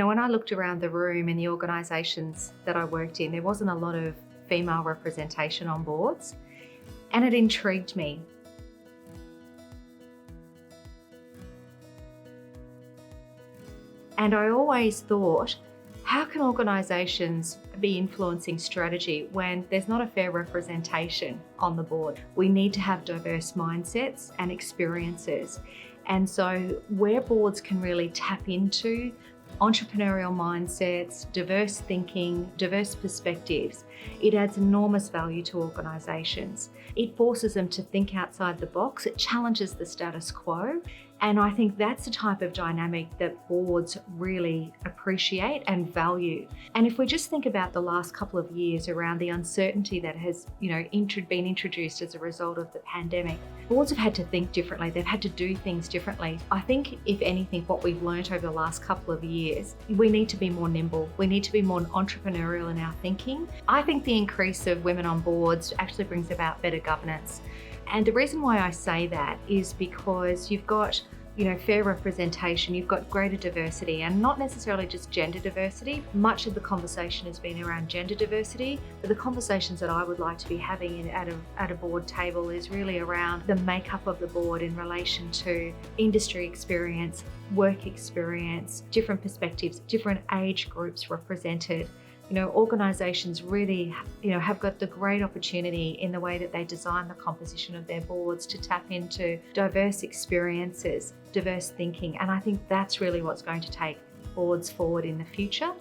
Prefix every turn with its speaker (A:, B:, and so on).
A: When I looked around the room in the organisations that I worked in, there wasn't a lot of female representation on boards, and it intrigued me. And I always thought, how can organisations be influencing strategy when there's not a fair representation on the board? We need to have diverse mindsets and experiences. And so where boards can really tap into entrepreneurial mindsets, diverse thinking, diverse perspectives, it adds enormous value to organisations. It forces them to think outside the box, it challenges the status quo, and I think that's the type of dynamic that boards really appreciate and value. And if we just think about the last couple of years around the uncertainty that has, been introduced as a result of the pandemic, boards have had to think differently. They've had to do things differently. I think, if anything, what we've learned over the last couple of years, we need to be more nimble. We need to be more entrepreneurial in our thinking. I think the increase of women on boards actually brings about better governance. And the reason why I say that is because you've got fair representation, you've got greater diversity, and not necessarily just gender diversity. Much of the conversation has been around gender diversity, but the conversations that I would like to be having at a board table is really around the makeup of the board in relation to industry experience, work experience, different perspectives, different age groups represented. Organisations really, have got the great opportunity in the way that they design the composition of their boards to tap into diverse experiences, diverse thinking, and I think that's really what's going to take boards forward in the future.